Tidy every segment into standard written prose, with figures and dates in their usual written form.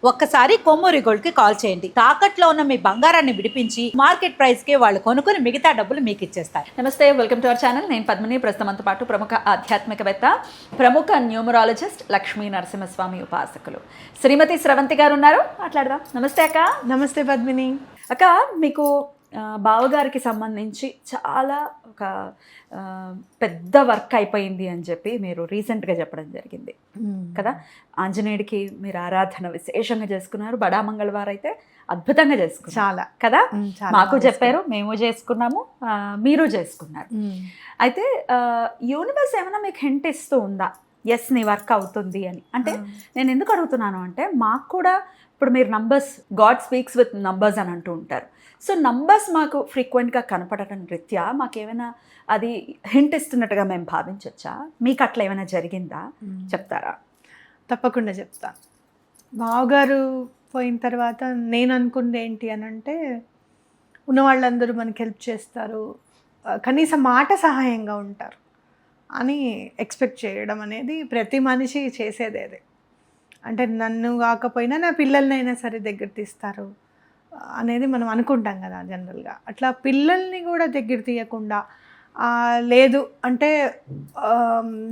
ఒక్కసారి కొమ్మూరి గోల్డ్ కి కాల్ చేయండి. తాకట్లో ఉన్న మీ బంగారాన్ని విడిపించి మార్కెట్ ప్రైస్ కి వాళ్ళు కొనుక్కుని మిగతా డబ్బులు మీకు ఇచ్చేస్తారు. నమస్తే, వెల్కమ్ టు అవర్ ఛానల్. నేను పద్మిని. ప్రస్తుతంతో పాటు ప్రముఖ ఆధ్యాత్మికవేత్త, ప్రముఖ న్యూమరాలజిస్ట్, లక్ష్మీ నరసింహస్వామి ఉపాసకులు శ్రీమతి స్రవంతి గారు ఉన్నారు. మాట్లాడదాం. నమస్తే అక్క. నమస్తే పద్మిని. అక్క, మీకు బావగారికి సంబంధించి చాలా ఒక పెద్ద వర్క్ అయిపోయింది అని చెప్పి మీరు రీసెంట్గా చెప్పడం జరిగింది కదా. ఆంజనేయుడికి మీరు ఆరాధన విశేషంగా చేసుకున్నారు. బడా మంగళవారం అయితే అద్భుతంగా చేసుకున్నారు చాలా కదా. మాకు చెప్పారు, మేము చేసుకున్నాము, మీరు చేసుకున్నారు. అయితే యూనివర్స్ ఏమైనా మీకు హింట్ ఇస్తూ ఉందా, ఎస్ నీ వర్క్ అవుతుంది అని? అంటే నేను ఎందుకు అడుగుతున్నాను అంటే, మాకు కూడా ఇప్పుడు మీరు numbers, God speaks with numbers అని అంటూ ఉంటారు. సో నంబర్స్ మాకు ఫ్రీక్వెంట్గా కనపడటం రీత్యా మాకేమైనా అది హింట్ ఇస్తున్నట్టుగా మేము భావించవచ్చా? మీకు అట్లా ఏమైనా జరిగిందా? చెప్తారా? తప్పకుండా చెప్తా. బావగారు పోయిన తర్వాత నేను అనుకుంది ఏంటి అని అంటే, ఉన్న వాళ్ళందరూ మనకి హెల్ప్ చేస్తారు, కనీసం మాట సహాయంగా ఉంటారు అని ఎక్స్పెక్ట్ చేయడం అనేది ప్రతి మనిషి చేసేది. అదే అంటే నన్ను కాకపోయినా నా పిల్లల్నైనా సరే దగ్గర తీస్తారు అనేది మనం అనుకుంటాం కదా జనరల్గా. అట్లా పిల్లల్ని కూడా దగ్గర తీయకుండా, లేదు అంటే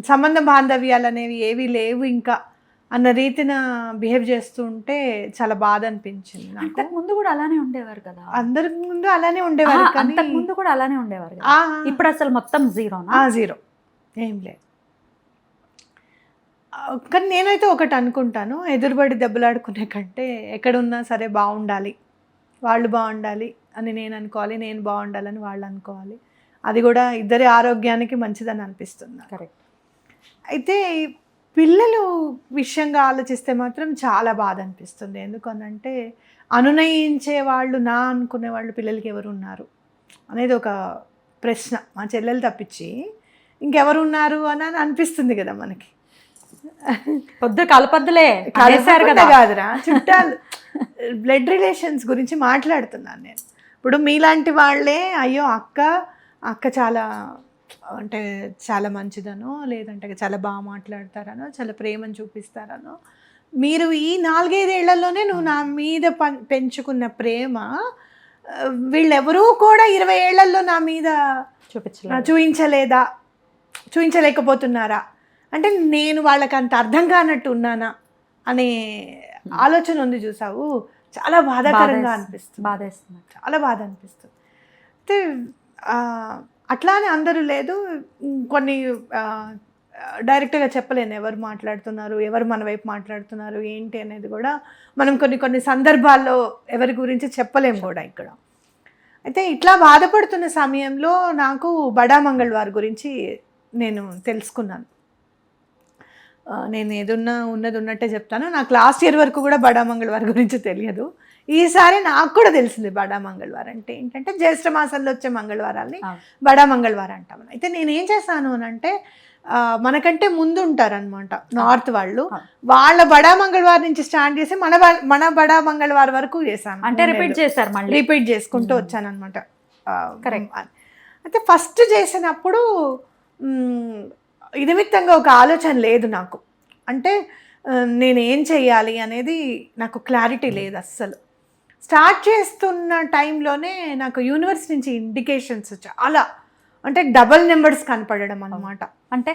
సంబంధ బాంధవ్యాలు అనేవి ఏవి లేవు ఇంకా అన్న రీతిన బిహేవ్ చేస్తూ ఉంటే చాలా బాధ అనిపించింది నాకు. ముందు కూడా అలానే ఉండేవారు కదా, అందరి ముందు అలానే ఉండేవారు, అంతకు ముందు కూడా అలానే ఉండేవారు. ఇప్పుడు అసలు మొత్తం జీరో ఏం లేదు. కానీ నేనైతే ఒకటి అనుకుంటాను, ఎదురుబడి దెబ్బలాడుకునే కంటే ఎక్కడున్నా సరే బాగుండాలి, వాళ్ళు బాగుండాలి అని నేను అనుకోవాలి, నేను బాగుండాలని వాళ్ళు అనుకోవాలి. అది కూడా ఇద్దరి ఆరోగ్యానికి మంచిదని అనిపిస్తుంది. కరెక్ట్. అయితే పిల్లలు విషయంగా ఆలోచిస్తే మాత్రం చాలా బాధ అనిపిస్తుంది. ఎందుకనంటే అనునయించే వాళ్ళు, నా అనుకునే వాళ్ళు పిల్లలకి ఎవరు ఉన్నారు అనేది ఒక ప్రశ్న. మా చెల్లెలు తప్పించి ఇంకెవరు ఉన్నారు అని అనిపిస్తుంది కదా మనకి. పొద్దు కలపద్దులే కదా కాదురా, చుట్టాలు బ్లడ్ రిలేషన్స్ గురించి మాట్లాడుతున్నాను నేను. ఇప్పుడు మీలాంటి వాళ్ళే అయ్యో అక్క చాలా అంటే చాలా మంచిదనో, లేదంటే చాలా బాగా మాట్లాడతారనో, చాలా ప్రేమను చూపిస్తారనో, మీరు ఈ 4-5 ఏళ్లలోనే నువ్వు నా మీద పెంచుకున్న ప్రేమ వీళ్ళెవరూ కూడా 20 ఏళ్లలో నా మీద చూపించలేకపోతున్నారా అంటే నేను వాళ్ళకి అంత అర్థం కానట్టు ఉన్నానా అనే ఆలోచన ఉంది. చూసావు, చాలా బాధాకరంగా అనిపిస్తుంది, చాలా బాధ అనిపిస్తుంది. అయితే అట్లా అని అందరూ లేదు, కొన్ని డైరెక్ట్గా చెప్పలేను ఎవరు మాట్లాడుతున్నారు, ఎవరు మన వైపు మాట్లాడుతున్నారు ఏంటి అనేది కూడా మనం కొన్ని సందర్భాల్లో ఎవరి గురించి చెప్పలేము కూడా ఇక్కడ. అయితే ఇట్లా బాధపడుతున్న సమయంలో నాకు బడా మంగళవారం గురించి నేను తెలుసుకున్నాను. నేను ఏదున్నా ఉన్నది ఉన్నట్టే చెప్తాను. నాకు లాస్ట్ ఇయర్ వరకు కూడా బడా మంగళవారం గురించి తెలియదు. ఈసారి నాకు కూడా తెలిసింది బడా మంగళవారం అంటే ఏంటంటే, జ్యేష్ఠ మాసంలో వచ్చే మంగళవారాల్ని బడా మంగళవారం అంటాం. అయితే నేను ఏం చేశాను అని అంటే, మనకంటే ముందు ఉంటారనమాట నార్త్ వాళ్ళు, వాళ్ళ బడా మంగళవారం నుంచి స్టార్ట్ చేసి మన బడా మంగళవారం వరకు చేశాను. అంటే రిపీట్ చేసుకుంటూ వచ్చాను అనమాట. అయితే ఫస్ట్ చేసినప్పుడు నిమిత్తంగా ఒక ఆలోచన లేదు నాకు. అంటే నేనేం చెయ్యాలి అనేది నాకు క్లారిటీ లేదు అస్సలు. స్టార్ట్ చేస్తున్న టైంలోనే నాకు యూనివర్స్ నుంచి ఇండికేషన్స్ చాలా, అంటే డబల్ నెంబర్స్ కనపడడం అనమాట. అంటే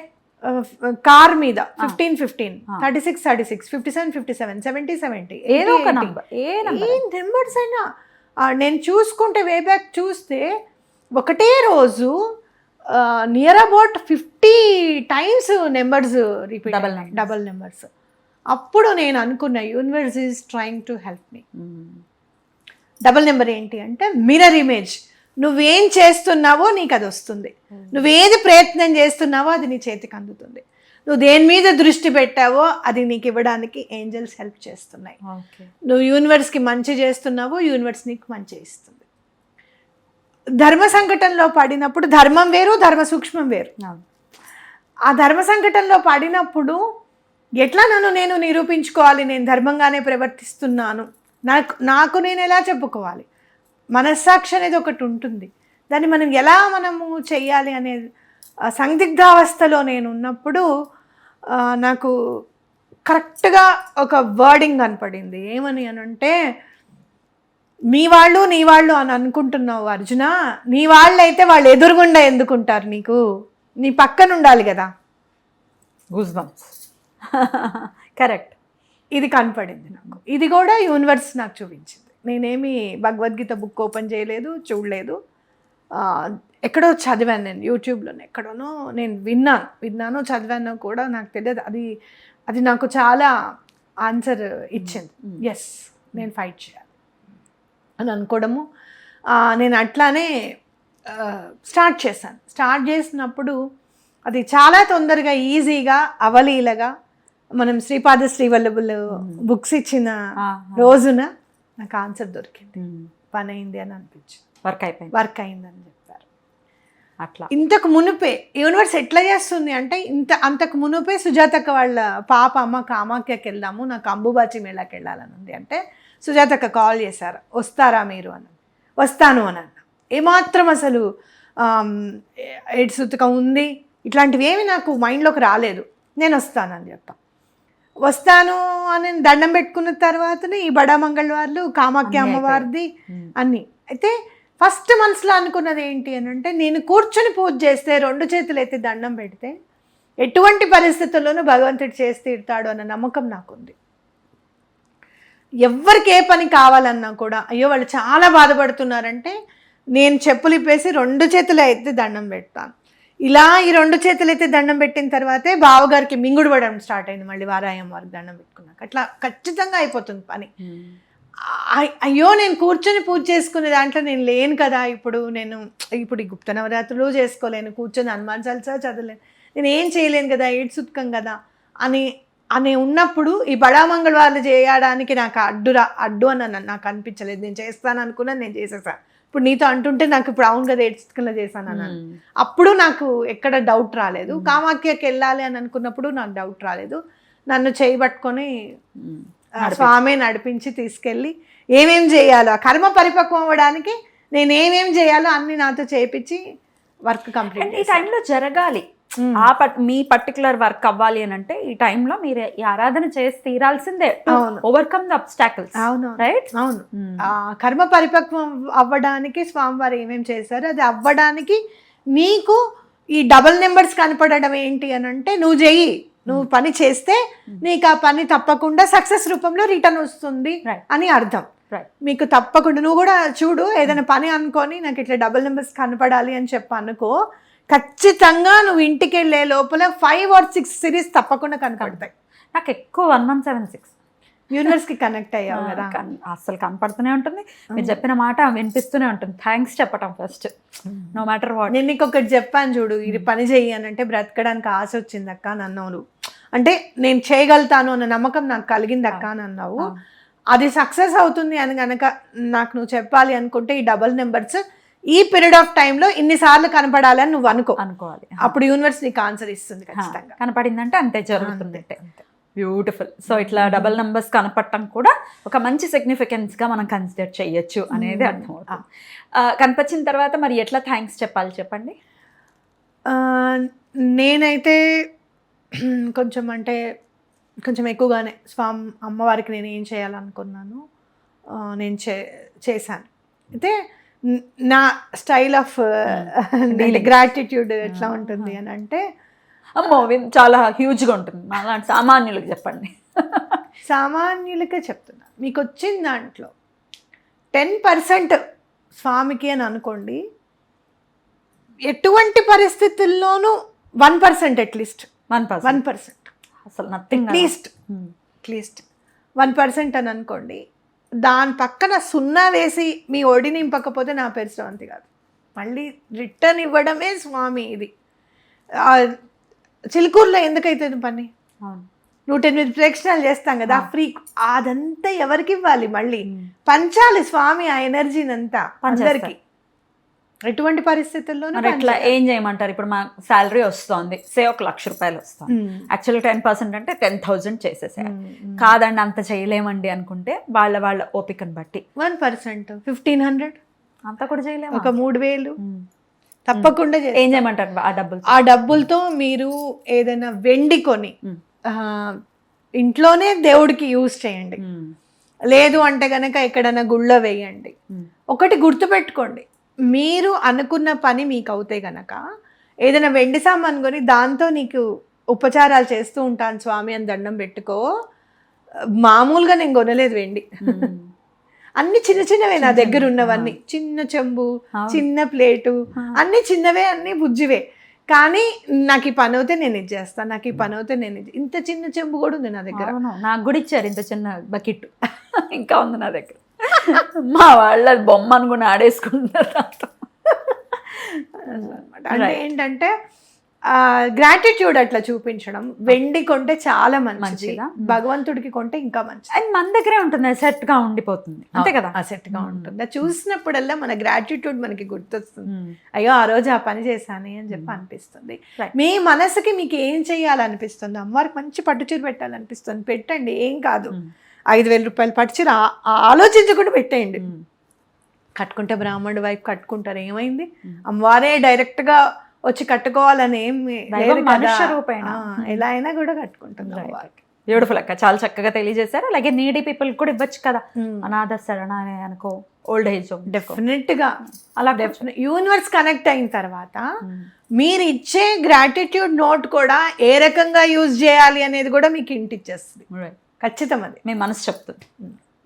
కార్ మీద 15-15, 36-36, 57-57, 70-70, ఏదో ఒక నెంబర్, ఏ నెంబర్స్ అయినా నేను చూసుకుంటే వే బ్యాక్ చూస్తే ఒకటే రోజు near about 50 times numbers repeat, double numbers. అప్పుడు నేను అనుకున్న universe is trying to help me. Double number ఏంటి అంటే మిర్రర్ ఇమేజ్. నువ్వేం చేస్తున్నావో నీకు అది వస్తుంది, నువ్వేది ప్రయత్నం చేస్తున్నావో అది నీ చేతికి అందుతుంది, నువ్వు దేని మీద దృష్టి పెట్టావో అది నీకు ఇవ్వడానికి ఏంజల్స్ హెల్ప్ చేస్తున్నాయి. నువ్వు యూనివర్స్కి మంచి చేస్తున్నావో యూనివర్స్ నీకు మంచి ఇస్తుంది. ధర్మ సంకటంలో పడినప్పుడు ధర్మం వేరు, ధర్మ సూక్ష్మం వేరు. ఆ ధర్మ సంకటంలో పడినప్పుడు ఎట్లా నేను నిరూపించుకోవాలి, నేను ధర్మంగానే ప్రవర్తిస్తున్నాను, నాకు నేను ఎలా చెప్పుకోవాలి? మనస్సాక్షి అనేది ఒకటి ఉంటుంది, దాన్ని మనము చెయ్యాలి అనే సందిగ్ధావస్థలో నేను ఉన్నప్పుడు నాకు కరెక్ట్గా ఒక వర్డింగ్ కనపడింది. ఏమని అని అంటే, నీ వాళ్ళు అని అనుకుంటున్నావు అర్జున, నీ వాళ్ళు అయితే వాళ్ళు ఎదురుగుండా ఎందుకుంటారు, నీకు నీ పక్కన ఉండాలి కదా. Goose bumps. కరెక్ట్. ఇది కనపడింది నాకు. ఇది కూడా యూనివర్స్ నాకు చూపించింది. నేనేమి భగవద్గీత బుక్ ఓపెన్ చేయలేదు, చూడలేదు. ఎక్కడో చదివాను నేను, యూట్యూబ్లోనే ఎక్కడోనో నేను విన్నాను చదివాను కూడా, నాకు తెలియదు. అది నాకు చాలా ఆన్సర్ ఇచ్చింది. ఎస్, నేను ఫైట్ చేయాలి అని అనుకోవడము. నేను అట్లానే స్టార్ట్ చేశాను. స్టార్ట్ చేసినప్పుడు అది చాలా తొందరగా, ఈజీగా, అవలీలగా, మనం శ్రీపాద శ్రీవల్లభులు బుక్స్ ఇచ్చిన రోజున నాకు ఆన్సర్ దొరికింది. పని అయింది అని అనిపించింది. వర్క్ అయిందని చెప్పారు. అట్లా ఇంతకు మునుపే యూనివర్స్ ఎట్లా చేస్తుంది అంటే, అంతకు మునుపే సుజాతక్క వాళ్ళ పాప అమ్మ కామాఖ్యకి వెళ్దాము, నాకు అంబుబాచి మేళాకి వెళ్ళాలని ఉంది అంటే సుజాతక్క కాల్ చేశారు, వస్తారా మీరు అని. వస్తాను అని అన్న. ఏమాత్రం అసలు ఎడ్సుతకం ఉంది ఇట్లాంటివి ఏమి నాకు మైండ్లోకి రాలేదు. నేను వస్తానని చెప్పా. వస్తాను అని దండం పెట్టుకున్న తర్వాతనే ఈ బడా మంగళవార్లు, కామాఖ్య అమ్మవారిది అన్నీ. అయితే ఫస్ట్ మనసులో అనుకున్నది ఏంటి అని అంటే, నేను కూర్చొని పూజ చేస్తే, 2 చేతులు ఎత్తి దండం పెడితే ఎటువంటి పరిస్థితుల్లోనూ భగవంతుడు చేసి తీరుతాడు అన్న నమ్మకం నాకుంది. ఎవరికి ఏ పని కావాలన్నా కూడా, అయ్యో వాళ్ళు చాలా బాధపడుతున్నారంటే నేను చెప్పులు ఇప్పేసి 2 చేతులు ఎత్తి దండం పెడతాను. ఇలా ఈ 2 చేతులు ఎత్తి దండం పెట్టిన తర్వాతే బావగారికి మింగుడు పడడం స్టార్ట్ అయింది. మళ్ళీ వారాయం వారికి దండం పెట్టుకున్నాక అట్లా ఖచ్చితంగా అయిపోతుంది పని. అయ్యో నేను కూర్చొని పూజ చేసుకునే దాంట్లో నేను లేను కదా, ఇప్పుడు ఈ గుప్త నవరాత్రులు చేసుకోలేను, కూర్చొని హనుమాన్ చాలీసా చదవలేను, నేను ఏం చేయలేను కదా, ఏడ్సుత్కం కదా అని ఉన్నప్పుడు ఈ బడా మంగళవార్లు చేయడానికి నాకు అడ్డు అని నాకు అనిపించలేదు. నేను చేస్తాను అనుకున్నాను, నేను చేసేసాను. ఇప్పుడు నీతో అంటుంటే నాకు ఇప్పుడు అవును కదా ఏడ్చుకున్నా చేశాను అన్నాను. అప్పుడు నాకు ఎక్కడ డౌట్ రాలేదు. కామాఖ్యకి వెళ్ళాలి అని అనుకున్నప్పుడు నాకు డౌట్ రాలేదు. నన్ను చేయబట్టుకొని స్వామి నడిపించి తీసుకెళ్ళి ఏమేం చేయాలో, కర్మ పరిపక్వం అవ్వడానికి నేను ఏమేం చేయాలో అన్ని నాతో చేయించి వర్క్ కంప్లీట్. ఈ టైంలో జరగాలి, మీ పర్టికులర్ వర్క్ అవ్వాలి అని అంటే ఈ టైంలో మీరు ఈ ఆరాధన చేసి తీరాల్సిందే. Overcome the obstacles. అవును, రైట్. అవును. కర్మ పరిపక్వం అవ్వడానికి స్వామివారు ఏమేం చేశారు, అది అవ్వడానికి నీకు ఈ డబుల్ నెంబర్స్ కనపడడం ఏంటి అని అంటే, నువ్వు పని చేస్తే నీకు ఆ పని తప్పకుండా సక్సెస్ రూపంలో రిటర్న్ వస్తుంది అని అర్థం. మీకు తప్పకుండా నువ్వు కూడా చూడు, ఏదైనా పని అనుకొని నాకు ఇట్లా డబుల్ నెంబర్స్ కనపడాలి అని చెప్పి అనుకో, ఖచ్చితంగా నువ్వు ఇంటికి వెళ్ళే లోపల 5 or 6 సిరీస్ తప్పకుండా కనపడతాయి. నాకు ఎక్కువ 1176 యూనివర్స్ కి కనెక్ట్ అయ్యావు కదా, అసలు కనపడుతూనే ఉంటుంది. మీరు చెప్పిన మాట వినిపిస్తూనే ఉంటుంది. థ్యాంక్స్ చెప్పటం ఫస్ట్, నో మ్యాటర్ వాట్. నేను నీకు ఒకటి చెప్పాను చూడు, ఇది పని చెయ్యి అని అంటే బ్రతకడానికి ఆశ వచ్చింది అక్క అని అన్నావు. అంటే నేను చేయగలుగుతాను అన్న నమ్మకం నాకు కలిగింది అక్క అని అన్నావు. అది సక్సెస్ అవుతుంది అని కనుక నాకు నువ్వు చెప్పాలి అనుకుంటే, ఈ డబుల్ నెంబర్స్ ఈ పీరియడ్ ఆఫ్ టైంలో ఇన్నిసార్లు కనపడాలని నువ్వు అనుకోవాలి. అప్పుడు యూనివర్స్ నీకు ఆన్సర్ ఇస్తుంది. ఖచ్చితంగా కనపడిందంటే అంతే జరుగుతుంది. బ్యూటిఫుల్. సో ఇట్లా డబల్ నెంబర్స్ కనపడటం కూడా ఒక మంచి సిగ్నిఫికెన్స్గా మనం కన్సిడర్ చేయొచ్చు అనేది అర్థమవుతుంది. కనిపించిన తర్వాత మరి ఎట్లా థ్యాంక్స్ చెప్పాలి చెప్పండి. నేనైతే కొంచెం ఎక్కువగానే అమ్మవారికి నేను ఏం చేయాలనుకున్నాను నేను చేశాను. అయితే నా స్టైల్ ఆఫ్ గ్రాటిట్యూడ్ ఎట్లా ఉంటుంది అని అంటే, అమ్మో చాలా హ్యూజ్గా ఉంటుంది. అలాంటి సామాన్యులకు చెప్పండి. సామాన్యులకే చెప్తున్నా, మీకు వచ్చిన దాంట్లో 10% స్వామికి అని అనుకోండి. ఎటువంటి పరిస్థితుల్లోనూ 1% అట్లీస్ట్ 1% అసలు నథింగ్, అట్లీస్ట్ 1% అని అనుకోండి. దాని పక్కన 0 వేసి మీ ఒడి నింపకపోతే నా పేరు శ్రవంతి కాదు. మళ్ళీ రిటర్న్ ఇవ్వడమే స్వామి. ఇది చిలుకూరులో ఎందుకైతుంది పని, 108 ప్రదక్షిణాలు చేస్తాం కదా, ఫ్రీ. అదంతా ఎవరికి ఇవ్వాలి, మళ్ళీ పంచాలి స్వామి ఆ ఎనర్జీని అంతా అందరికి. ఎటువంటి పరిస్థితుల్లోనూ ఇట్లా ఏం చేయమంటారు? ఇప్పుడు మా శాలరీ వస్తుంది, సే 1,00,000 రూపాయలు వస్తుంది. యాక్చువల్గా 10% అంటే 10,000 చేసేసారు. కాదండి అంత చేయలేమండి అనుకుంటే వాళ్ళ ఓపికను బట్టి 1% 1,500 అంతా కూడా చేయలేము. ఒక 3,000 తప్పకుండా ఏం చేయమంటారు? ఆ డబ్బులతో మీరు ఏదైనా వెండి కొని ఇంట్లోనే దేవుడికి యూజ్ చేయండి. లేదు అంటే కనుక ఎక్కడైనా గుళ్ళో వేయండి. ఒకటి గుర్తుపెట్టుకోండి, మీరు అనుకున్న పని మీకు అవుతే గనక ఏదైనా వెండి సామాన్ కొని దాంతో నీకు ఉపచారాలు చేస్తూ ఉంటాను స్వామి అని దండం పెట్టుకో. మామూలుగా నేను కొనలేదు వెండి, అన్ని చిన్న చిన్నవే నా దగ్గర ఉన్నవన్నీ. చిన్న చెంబు, చిన్న ప్లేటు, అన్ని చిన్నవే, అన్ని బుజ్జివే. కానీ నాకు ఈ పని అవుతే నేను ఇది చేస్తాను, నాకు ఈ పని అవుతే నేను ఇది. ఇంత చిన్న చెంబు కూడా ఉంది నా దగ్గర. నాకు కూడా ఇచ్చారు ఇంత చిన్న బకెట్, ఇంకా ఉంది నా దగ్గర. మా వాళ్ళ బొమ్మ అనుకుని ఆడేసుకుంటున్నారు దాంతో. అంటే ఏంటంటే గ్రాటిట్యూడ్ అట్లా చూపించడం. వెండి కొంటే చాలా మంచిది, భగవంతుడికి కొంటే ఇంకా మంచిది. అండ్ మన దగ్గరే ఉంటుంది, సెట్ గా ఉండిపోతుంది, అంతే కదా, సెట్ గా ఉంటుంది. అది చూసినప్పుడల్లా మన గ్రాటిట్యూడ్ మనకి గుర్తొస్తుంది. అయ్యో ఆ రోజు ఆ పని చేశాను అని చెప్పి అనిపిస్తుంది. మీ మనసుకి మీకు ఏం చేయాలనిపిస్తుంది, అమ్మవారికి మంచి పట్టుచీర పెట్టాలనిపిస్తుంది, పెట్టండి, ఏం కాదు. 5,000 రూపాయలు పట్టుచీర ఆలోచించకుండా పెట్టేయండి. కట్టుకుంటే బ్రాహ్మణుడి వైపు కట్టుకుంటారు, ఏమైంది, అమ్మవారే డైరెక్ట్ గా వచ్చి కట్టుకోవాలని ఏమి లేదు, మనుష్య రూపేణ ఎలా అయినా కూడా కట్టుకుంటుంది. బ్యూటిఫుల్ అక్క, చాలా చక్కగా తెలియజేశారు. అలాగే నీడీ పీపుల్ కూడా ఇవ్వచ్చు కదా, అనాథ శరణ అని అనుకో, ఓల్డ్ ఏజ్. డెఫినెట్ గా అలా యూనివర్స్ కనెక్ట్ అయిన తర్వాత మీరు ఇచ్చే గ్రాటిట్యూడ్ నోట్ కూడా ఏ రకంగా యూజ్ చేయాలి అనేది కూడా మీకు ఇంటిచ్చేస్తుంది. ఖచ్చితం, అది మీ మనసు చెప్తుంది,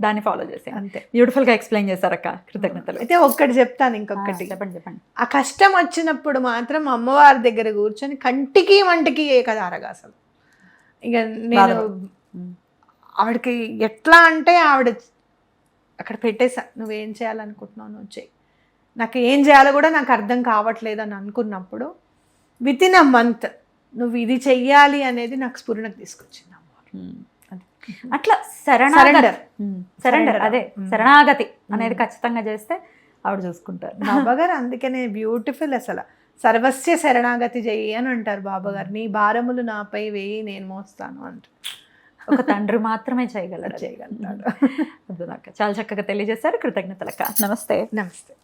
దాన్ని ఫాలో చేసి. అంతే. బ్యూటిఫుల్ గా ఎక్స్ప్లెయిన్ చేశారక్క, కృతజ్ఞతలు. అయితే ఒక్కటి చెప్తాను, ఇంకొకటి చెప్పండి. ఆ కష్టం వచ్చినప్పుడు మాత్రం అమ్మవారి దగ్గర కూర్చొని కంటికి వంటికి ఏకదారగా అసలు ఇక నేను ఆవిడకి ఎట్లా అంటే ఆవిడ అక్కడ పెట్టేసా, నువ్వేం చేయాలనుకుంటున్నావు నువ్వు చేయి, నాకు ఏం చేయాలో కూడా నాకు అర్థం కావట్లేదు అని అనుకున్నప్పుడు విత్ ఇన్ అ మంత్ నువ్వు ఇది చెయ్యాలి అనేది నాకు స్ఫురణకు తీసుకొచ్చింది అమ్మవారు. అట్లా సరెండర్ అదే శరణాగతి అనేది ఖచ్చితంగా చేస్తే ఆవిడ చూసుకుంటారు. బాబాగారు అందుకనే బ్యూటిఫుల్, అసలు సర్వస్య శరణాగతి చెయ్యి అని అంటారు బాబాగారు. నీ భారములు నాపై వేయి నేను మోస్తాను అంటారు. ఒక తండ్రి మాత్రమే చేయగలడు. చేయగలుగుతాడు. చాలా చక్కగా తెలియజేశారు, కృతజ్ఞతలక్క. నమస్తే. నమస్తే.